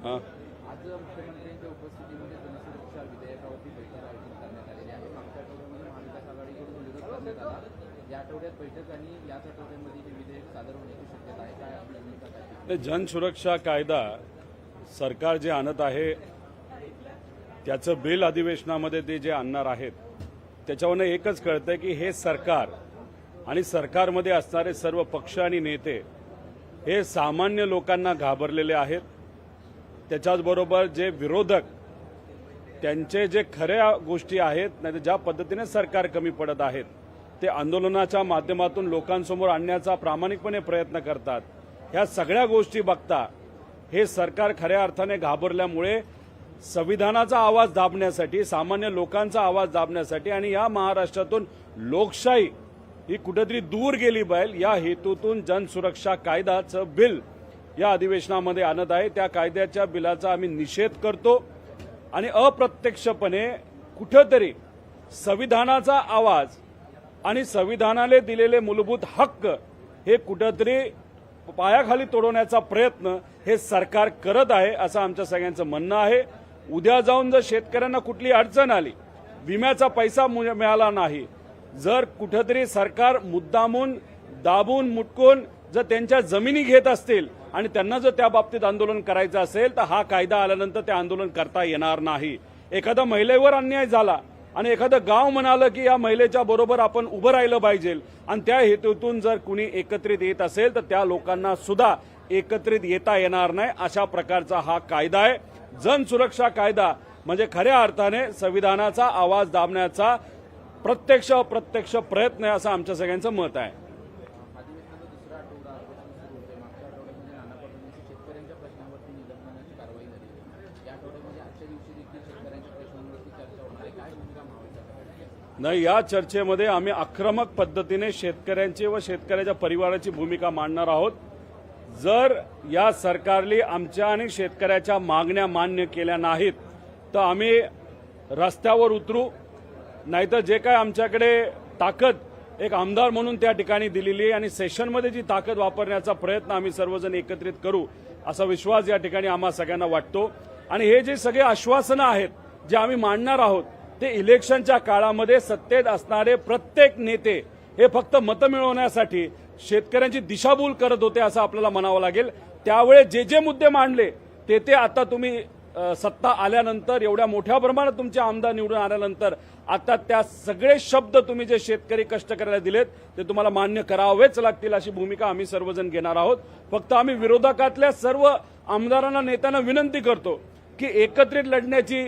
हां आज मुख्यमंत्र्यांच्या उपस्थितीमध्ये जनसुरक्षा विधेयकावरती बैठक आयोजित करण्यात आलेली आहे. मागच्या आठवड्यामध्ये महाविकास आघाडीकडून विरोध करण्यात आला. या आठवड्यात बैठक आणि याच आठवड्यामध्ये हे विधेयक सादर होण्याची शक्यता आहे. काय आपली भूमिका काय? जनसुरक्षा कायदा सरकार जे आणत आहे त्याचं बिल अधिवेशनामध्ये ते जे आणणार आहेत त्याच्यावरनं एकच कळतंय की हे सरकार आणि सरकारमध्ये असणारे सर्व पक्ष आणि नेते हे सामान्य लोकांना घाबरलेले आहेत. त्याच्याचबरोबर जे विरोधक त्यांचे जे खऱ्या गोष्टी आहेत नाही ज्या पद्धतीने सरकार कमी पडत आहेत ते आंदोलनाच्या माध्यमातून लोकांसमोर आणण्याचा प्रामाणिकपणे प्रयत्न करतात. ह्या सगळ्या गोष्टी बघता हे सरकार खऱ्या अर्थाने घाबरल्यामुळे संविधानाचा आवाज दाबण्यासाठी सामान्य लोकांचा आवाज दाबण्यासाठी आणि या महाराष्ट्रातून लोकशाही ही कुठेतरी दूर गेली पाहिजे या हेतूतून जनसुरक्षा कायदाचं बिल या अधिवेशनामध्ये आणत आहे. त्या कायद्याच्या बिलाचा आम्ही निषेध करतो आणि अप्रत्यक्षपणे कुठेतरी संविधानाचा आवाज आणि संविधानाने दिलेले मूलभूत हक्क हे कुठेतरी पायाखाली तोडवण्याचा प्रयत्न हे सरकार करत आहे असं आमच्या सगळ्यांचं म्हणणं आहे. उद्या जाऊन जर शेतकऱ्यांना कुठली अडचण आली, विम्याचा पैसा मिळाला नाही, जर कुठेतरी सरकार मुद्दामून दाबून मुटकून जर त्यांच्या जमिनी घेत असतील आणि त्यांना जर त्या बाबतीत आंदोलन करायचं असेल तर हा कायदा आल्यानंतर ते आंदोलन करता येणार नाही. एखाद्या महिलेवर अन्याय झाला आणि एखादं गाव म्हणालं की या महिलेच्या बरोबर आपण उभं राहिलं पाहिजे आणि त्या हेतूतून जर कुणी एकत्रित येत असेल तर त्या लोकांना सुद्धा एकत्रित येता येणार नाही. अशा प्रकारचा हा कायदा आहे. जनसुरक्षा कायदा म्हणजे खऱ्या अर्थाने संविधानाचा आवाज दाबण्याचा प्रत्यक्ष अप्रत्यक्ष प्रयत्न आहे असं आमच्या सगळ्यांचं मत आहे. अधिवेशनाचा दुसरा आठवडा आजपासून सुरू होतोय. मागच्या आठवड्यामध्ये नाना पटोलेंची शेतकऱ्यांच्या प्रश्नावरती निलंबनाची कारवाई झाली. या आठवड्यामध्ये आजच्या दिवशी देखील शेतकऱ्यांच्या प्रश्नांवरती चर्चा होणार आहे. काय भूमिका महाविकास? नाही, या चर्चेमध्ये आम्ही आक्रमक पद्धतीने शेतकऱ्यांची व शेतकऱ्याच्या परिवाराची भूमिका मांडणार आहोत. जर या सरकारने आमच्या आणि शेतकऱ्याच्या मागण्या मान्य केल्या नाहीत तर आम्ही रस्त्यावर उतरू. नाहीतर जे काय आमच्याकडे ताकद एक आमदार म्हणून त्या ठिकाणी दिलेली आहे आणि सेशनमध्ये जी ताकद वापरण्याचा प्रयत्न आम्ही सर्वजण एकत्रित करू असा विश्वास या ठिकाणी आम्हा सगळ्यांना वाटतो. आणि हे जे सगळे आश्वासनं आहेत जे आम्ही मांडणार आहोत ते इलेक्शनच्या काळामध्ये सत्तेत असणारे प्रत्येक नेते हे फक्त मतं मिळवण्यासाठी शेतकऱ्यांची दिशाभूल करत होते असं आपल्याला म्हणावं लागेल. त्यावेळेस जे जे मुद्दे मांडले ते आता तुम्ही सत्ता आल्यानंतर एवढ्या मोठ्या प्रमाणात तुमचे आमदार निवडून आल्यानंतर आता त्या सगळे शब्द तुम्ही जे शेतकरी कष्टकऱ्याला दिलेत ते तुम्हाला मान्य करावेच लागतील अशी भूमिका आम्ही सर्वजण घेणार आहोत. फक्त आम्ही विरोधकातल्या सर्व आमदारांना नेत्यांना विनंती करतो की एकत्रित लढण्याची